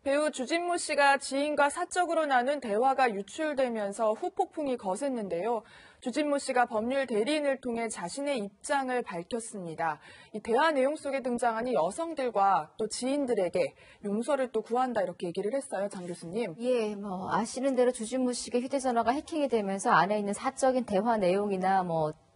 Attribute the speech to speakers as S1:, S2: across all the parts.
S1: 배우 주진모 씨가 지인과 사적으로 나눈 대화가 유출되면서 후폭풍이 거셌는데요. 주진모 씨가 법률 대리인을 통해 자신의 입장을 밝혔습니다. 이 대화 내용 속에 등장하는 여성들과 또 지인들에게 용서를 또 구한다 이렇게 얘기를 했어요. 장 교수님.
S2: 예, 아시는 대로 주진모 씨가 휴대전화가 해킹이 되면서 안에 있는 사적인 대화 내용이나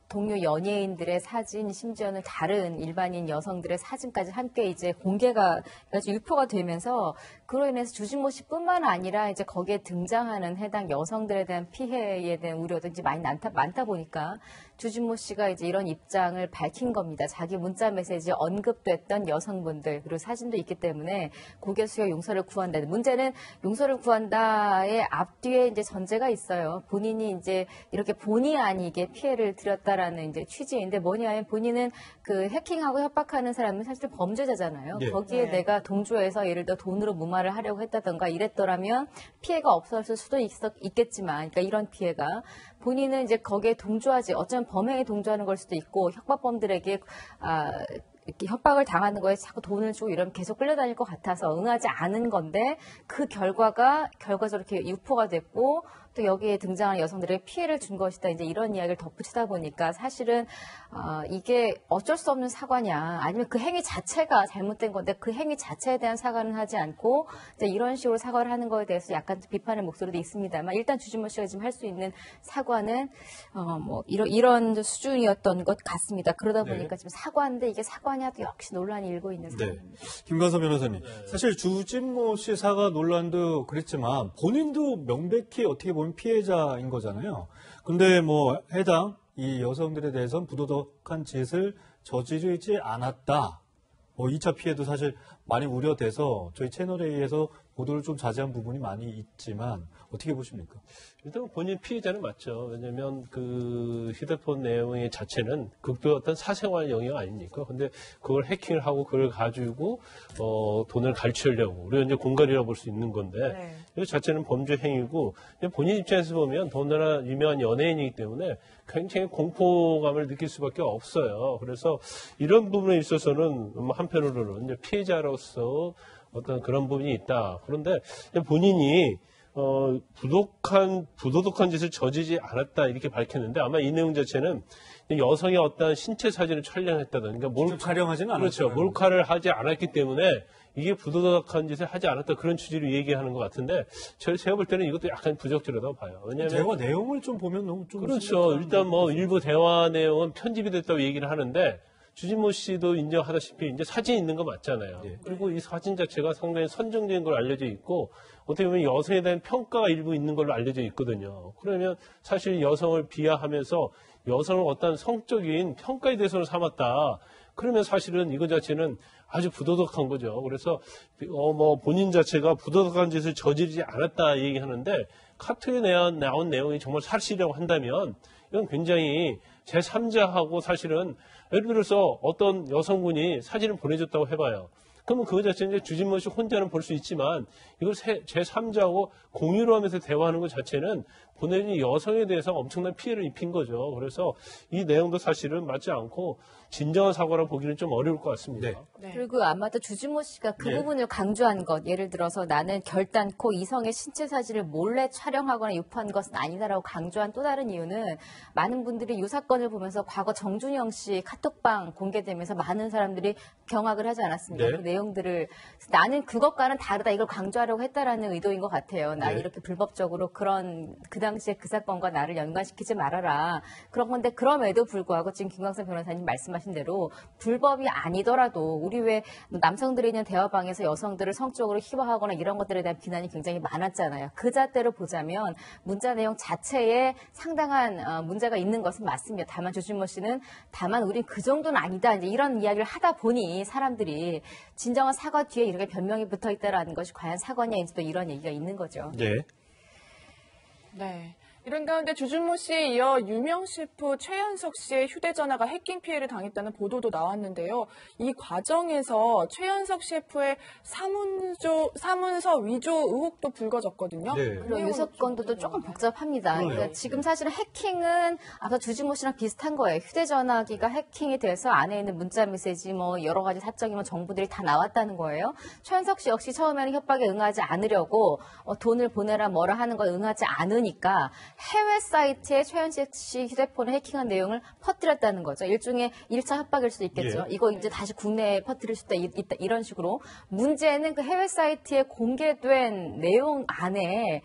S2: 동료 연예인들의 사진, 심지어는 다른 일반인 여성들의 사진까지 함께 이제 공개가 아주 유포가 되면서 그로 인해서 주진모 씨뿐만 아니라 이제 거기에 등장하는 해당 여성들에 대한 피해에 대한 우려도 이제 많다 보니까 주진모 씨가 이제 이런 입장을 밝힌 겁니다. 자기 문자 메시지에 언급됐던 여성분들 그리고 사진도 있기 때문에 고개 숙여 용서를 구한다. 문제는 용서를 구한다의 앞뒤에 이제 전제가 있어요. 본인이 이제 이렇게 본의 아니게 피해를 드렸다라는 이제 취지인데 뭐냐면 본인은 그 해킹하고 협박하는 사람은 사실 범죄자잖아요.
S3: 네.
S2: 거기에
S1: 네.
S2: 내가 동조해서 예를 들어 돈으로 무마를 하려고 했다던가 이랬더라면 피해가 없었을 수도 있겠지만, 그러니까 이런 피해가 본인은 이제 거기에 동조하지, 어쩌면 범행에 동조하는 걸 수도 있고 협박범들에게 이렇게 협박을 당하는 거에 자꾸 돈을 주고 이러면 계속 끌려다닐 것 같아서 응하지 않은 건데 그 결과적으로 이렇게 유포가 됐고 또 여기에 등장하는 여성들에게 피해를 준 것이다. 이제 이런 이야기를 덧붙이다 보니까 사실은 이게 어쩔 수 없는 사과냐 아니면 그 행위 자체가 잘못된 건데 그 행위 자체에 대한 사과는 하지 않고 이제 이런 식으로 사과를 하는 거에 대해서 약간 비판의 목소리도 있습니다만 일단 주진모 씨가 지금 할 수 있는 사과는 이런 수준이었던 것 같습니다. 그러다 보니까 지금 사과인데 이게 사과냐도 역시 논란이 일고 있는 상황입니다.
S3: 김관서 변호사님, 사실 주진모 씨 사과 논란도 그랬지만 본인도 명백히 어떻게 보면 피해자인 거잖아요. 근데 해당 이 여성들에 대해서는 부도덕한 짓을 저지르지 않았다. 2차 피해도 사실 많이 우려돼서 저희 채널에 의해서 보도를 좀 자제한 부분이 많이 있지만 어떻게 보십니까?
S4: 일단 본인 피해자는 맞죠. 왜냐하면 그 휴대폰 내용의 자체는 극도의 어떤 사생활 영역 아닙니까? 근데 그걸 해킹을 하고 그걸 가지고 돈을 갈취하려고 우리가 이제 공갈이라고 볼 수 있는 건데
S1: 네.
S4: 이 자체는 범죄 행위고 본인 입장에서 보면 더군다나 유명한 연예인이기 때문에 굉장히 공포감을 느낄 수밖에 없어요. 그래서 이런 부분에 있어서는 한편으로는 이제 피해자로서 어떤 그런 부분이 있다. 그런데 본인이 부도덕한 짓을 저지르지 않았다 이렇게 밝혔는데 아마 이 내용 자체는 여성의 어떤 신체 사진을 촬영했다든가
S3: 촬영하지는 않았죠.
S4: 그렇죠. 몰카를 하지 않았기 때문에 이게 부도덕한 짓을 하지 않았다 그런 취지로 얘기하는 것 같은데 제가 볼 때는 이것도 약간 부적절하다고 봐요. 왜냐하면
S3: 대화 내용을 좀 보면 너무 좀
S4: 그렇죠. 일단 일부 대화 내용은 편집이 됐다고 얘기를 하는데 주진모 씨도 인정하다시피 이제 사진이 있는 거 맞잖아요.
S3: 네.
S4: 그리고 이 사진 자체가 상당히 선정된 걸로 알려져 있고 어떻게 보면 여성에 대한 평가가 일부 있는 걸로 알려져 있거든요. 그러면 사실 여성을 비하하면서 여성을 어떤 성적인 평가에 대해서는 삼았다. 그러면 사실은 이거 자체는 아주 부도덕한 거죠. 그래서 본인 자체가 부도덕한 짓을 저지르지 않았다 얘기하는데 카톡에 나온 내용이 정말 사실이라고 한다면 이건 굉장히 제3자하고 사실은 예를 들어서 어떤 여성분이 사진을 보내줬다고 해봐요. 그러면 그거 자체는 이제 주진모 씨 혼자는 볼 수 있지만 이걸 제3자하고 공유를 하면서 대화하는 것 자체는 보내준 여성에 대해서 엄청난 피해를 입힌 거죠. 그래서 이 내용도 사실은 맞지 않고 진정한 사과라 보기는 좀 어려울 것 같습니다.
S1: 네.
S2: 그리고 아마도 주진모 씨가 그 부분을 강조한 것, 예를 들어서 나는 결단코 이성의 신체 사진을 몰래 촬영하거나 유포한 것은 아니다라고 강조한 또 다른 이유는 많은 분들이 이 사건을 보면서 과거 정준영 씨 카톡방 공개되면서 많은 사람들이 경악을 하지 않았습니까?
S3: 네.
S2: 그 내용들을 나는 그것과는 다르다 이걸 강조하려고 했다라는 의도인 것 같아요. 나
S3: 네.
S2: 이렇게 불법적으로 그 당시에 그 사건과 나를 연관시키지 말아라. 그런 건데 그럼에도 불구하고 지금 김광선 변호사님 말씀하신 대로 불법이 아니더라도 우리 왜 남성들이 있는 대화방에서 여성들을 성적으로 희화하거나 이런 것들에 대한 비난이 굉장히 많았잖아요. 그 잣대로 보자면 문자 내용 자체에 상당한 문제가 있는 것은 맞습니다. 다만 주진모 씨는 우린 그 정도는 아니다. 이제 이런 이야기를 하다 보니 사람들이 진정한 사과 뒤에 이렇게 변명이 붙어 있다라는 것이 과연 사과냐인지 또 이런 얘기가 있는 거죠.
S3: 네.
S1: 네. 이런 가운데 주진모 씨에 이어 유명 셰프 최현석 씨의 휴대전화가 해킹 피해를 당했다는 보도도 나왔는데요. 이 과정에서 최현석 셰프의 사문서 위조 의혹도 불거졌거든요.
S3: 네.
S2: 그리고 유서건도 조금 복잡합니다. 그러니까 지금 사실은 해킹은 앞서 주진모 씨랑 비슷한 거예요. 휴대전화기가 해킹이 돼서 안에 있는 문자 메시지 뭐 여러 가지 사적인 정보들이 다 나왔다는 거예요. 최현석 씨 역시 처음에는 협박에 응하지 않으려고 돈을 보내라 뭐라 하는 거 응하지 않으니까 해외 사이트에 최현석 씨 휴대폰을 해킹한 내용을 퍼뜨렸다는 거죠. 일종의 1차 협박일 수도 있겠죠.
S3: 예.
S2: 이거 이제 다시 국내에 퍼뜨릴 수 있다 이런 식으로. 문제는 그 해외 사이트에 공개된 내용 안에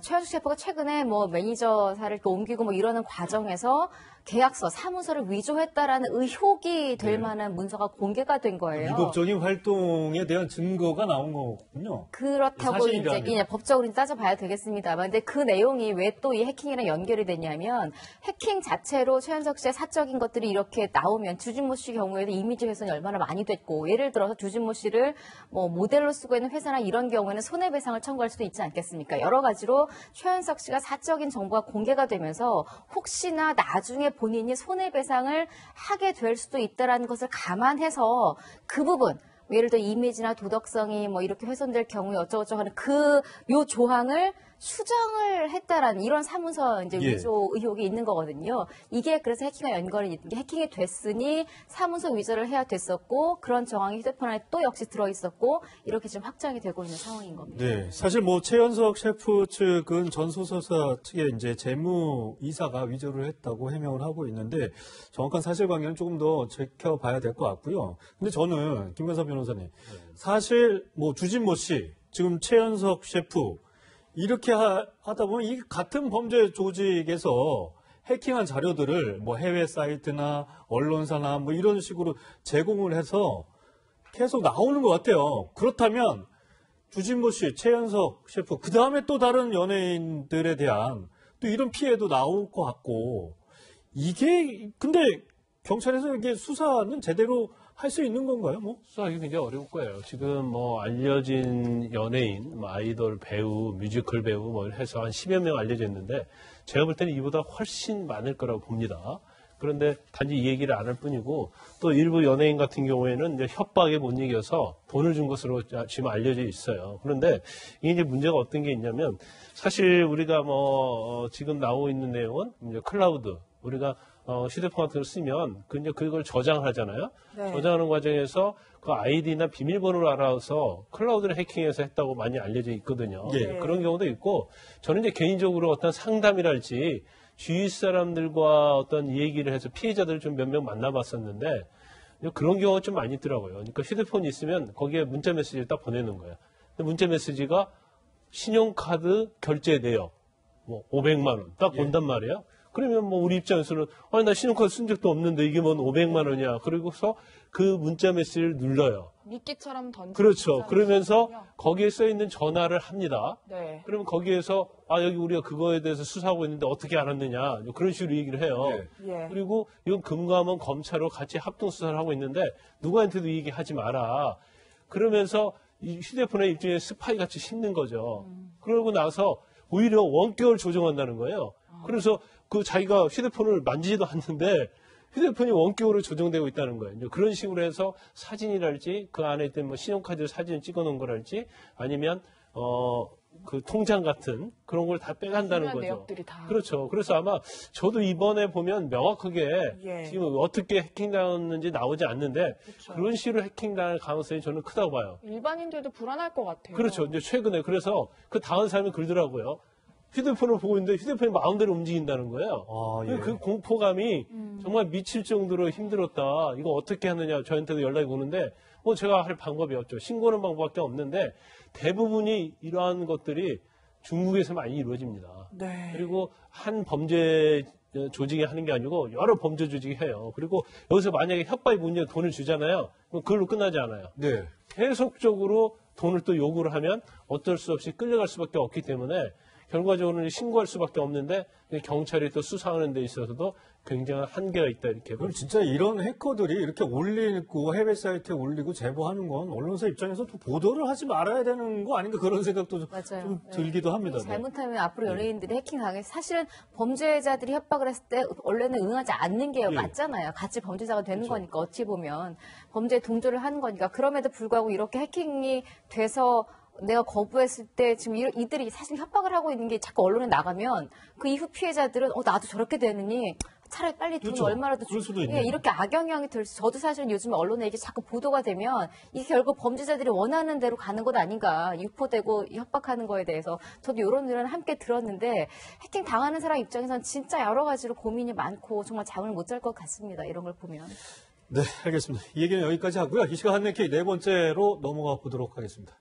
S2: 최현숙 셰프가 최근에 뭐 매니저사를 또 옮기고 뭐 이러는 과정에서 계약서, 사무서를 위조했다라는 의혹이 될 만한 문서가 공개가 된 거예요.
S3: 위법적인 활동에 대한 증거가 나온 거군요.
S2: 그렇다고
S3: 사실이라면.
S2: 이제 그냥 법적으로 따져봐야 되겠습니다만, 근데 그 내용이 왜 또 이 해킹이랑 연결이 되냐면 해킹 자체로 최현석 씨의 사적인 것들이 이렇게 나오면 주진모 씨 경우에도 이미지 훼손이 얼마나 많이 됐고, 예를 들어서 주진모 씨를 뭐 모델로 쓰고 있는 회사나 이런 경우에는 손해배상을 청구할 수도 있지 않겠습니까? 여러 가지로 최현석 씨가 사적인 정보가 공개가 되면서 혹시나 나중에 본인이 손해배상을 하게 될 수도 있다는 것을 감안해서 그 부분, 예를 들어 이미지나 도덕성이 뭐 이렇게 훼손될 경우에 어쩌고저쩌고 하는 요 조항을 수정을 했다라는 이런 사문서 이제
S3: 예.
S2: 위조 의혹이 있는 거거든요. 이게 그래서 해킹과 연관이 있는 게, 해킹이 됐으니 사문서 위조를 해야 됐었고 그런 정황이 휴대폰 안에 또 역시 들어 있었고 이렇게 지금 확정이 되고 있는 상황인 겁니다.
S3: 네, 사실 뭐 최현석 셰프 측은 전소서사 측의 이제 재무이사가 위조를 했다고 해명을 하고 있는데 정확한 사실관계는 조금 더 지켜봐야 될 것 같고요. 근데 저는 김관사 변호사님, 사실 뭐 주진모 씨, 지금 최현석 셰프 이렇게 하다 보면 이 같은 범죄 조직에서 해킹한 자료들을 뭐 해외 사이트나 언론사나 뭐 이런 식으로 제공을 해서 계속 나오는 것 같아요. 그렇다면 주진모 씨, 최현석 셰프, 그 다음에 또 다른 연예인들에 대한 또 이런 피해도 나올 것 같고, 이게 근데 경찰에서 이게 수사는 제대로 할 수 있는 건가요? 뭐?
S4: 수사하기 굉장히 어려울 거예요. 지금 뭐 알려진 연예인, 뭐 아이돌 배우, 뮤지컬 배우 뭐 해서 한 10여 명 알려져 있는데 제가 볼 때는 이보다 훨씬 많을 거라고 봅니다. 그런데 단지 이 얘기를 안 할 뿐이고 또 일부 연예인 같은 경우에는 이제 협박에 못 이겨서 돈을 준 것으로 지금 알려져 있어요. 그런데 이게 이제 문제가 어떤 게 있냐면 사실 우리가 뭐 지금 나오고 있는 내용은 이제 클라우드, 우리가 휴대폰 같은 걸 쓰면 이제 그걸 저장을 하잖아요.
S1: 네.
S4: 저장하는 과정에서 그 아이디나 비밀번호를 알아서 클라우드를 해킹해서 했다고 많이 알려져 있거든요.
S3: 예.
S4: 그런 경우도 있고, 저는 이제 개인적으로 어떤 상담이랄지 주위 사람들과 어떤 얘기를 해서 피해자들을 좀 몇 명 만나봤었는데 그런 경우가 좀 많이 있더라고요. 그러니까 휴대폰이 있으면 거기에 문자 메시지를 딱 보내는 거예요. 근데 문자 메시지가 신용카드 결제 내역 뭐 500만 원 딱 온단 말이에요. 그러면 뭐 우리 입장에서는 아니 나 신용카드 쓴 적도 없는데 이게 뭔 500만 원이야. 그리고서 그 문자 메시지를 눌러요.
S1: 미끼처럼 던져.
S4: 그렇죠. 그러면서 거기에 써 있는 전화를 합니다.
S1: 네.
S4: 그러면 거기에서 여기 우리가 그거에 대해서 수사하고 있는데 어떻게 알았느냐 그런 식으로 얘기를 해요.
S1: 예.
S4: 그리고 이건 금감원 검찰로 같이 합동 수사를 하고 있는데 누구한테도 얘기하지 마라. 그러면서 이 휴대폰에 일종의 스파이 같이 심는 거죠. 그러고 나서 오히려 원격을 조정한다는 거예요. 그래서 그 자기가 휴대폰을 만지지도 않는데 휴대폰이 원격으로 조정되고 있다는 거예요. 이제 그런 식으로 해서 사진이랄지 그 안에 있던 뭐 신용카드 사진을 찍어놓은 거랄지 아니면 그 통장 같은 그런 걸 다 빼간다는
S1: 중요한
S4: 거죠.
S1: 내역들이 다.
S4: 그렇죠. 그래서 아마 저도 이번에 보면 명확하게
S1: 예.
S4: 지금 어떻게 해킹당했는지 나오지 않는데
S1: 그렇죠.
S4: 그런 식으로 해킹당할 가능성이 저는 크다고 봐요.
S1: 일반인들도 불안할 것 같아요.
S4: 그렇죠. 이제 최근에 그래서 그 당한 사람이 그러더라고요. 휴대폰을 보고 있는데 휴대폰이 마음대로 움직인다는 거예요.
S3: 예.
S4: 그 공포감이 정말 미칠 정도로 힘들었다. 이거 어떻게 하느냐 저한테도 연락이 오는데 뭐 제가 할 방법이 없죠. 신고하는 방법밖에 없는데 대부분이 이러한 것들이 중국에서 많이 이루어집니다.
S1: 네.
S4: 그리고 한 범죄 조직이 하는 게 아니고 여러 범죄 조직이 해요. 그리고 여기서 만약에 협박이 문제 돈을 주잖아요. 그럼 그걸로 끝나지 않아요.
S3: 네.
S4: 계속적으로 돈을 또 요구를 하면 어쩔 수 없이 끌려갈 수밖에 없기 때문에 결과적으로는 신고할 수밖에 없는데 경찰이 또 수사하는 데 있어서도 굉장한 한계가 있다 이렇게
S3: 그럼 진짜 이런 해커들이 이렇게 올리고 해외 사이트에 올리고 제보하는 건 언론사 입장에서 또 보도를 하지 말아야 되는 거 아닌가 그런 생각도 좀
S2: 맞아요.
S3: 들기도 합니다. 네.
S2: 잘못하면 앞으로 연예인들이 해킹 당해서 사실은 범죄자들이 협박을 했을 때 원래는 응하지 않는 게
S3: 예.
S2: 맞잖아요. 같이 범죄자가 되는
S3: 그렇죠.
S2: 거니까 어찌 보면 범죄에 동조를 하는 거니까 그럼에도 불구하고 이렇게 해킹이 돼서 내가 거부했을 때 지금 이들이 사실 협박을 하고 있는 게 자꾸 언론에 나가면 그 이후 피해자들은 나도 저렇게 되느니 차라리 빨리 돈
S3: 그렇죠.
S2: 얼마라도
S3: 그럴 수도
S2: 예,
S3: 있네요.
S2: 이렇게 악영향이 들 수. 저도 사실은 요즘 언론에 이게 자꾸 보도가 되면 이게 결국 범죄자들이 원하는 대로 가는 것 아닌가 유포되고 협박하는 거에 대해서 저도 이런 의견을 함께 들었는데 해킹 당하는 사람 입장에서는 진짜 여러 가지로 고민이 많고 정말 잠을 못 잘 것 같습니다. 이런 걸 보면.
S3: 네, 알겠습니다. 이 얘기는 여기까지 하고요. 이 시간 한내키 네 번째로 넘어가 보도록 하겠습니다.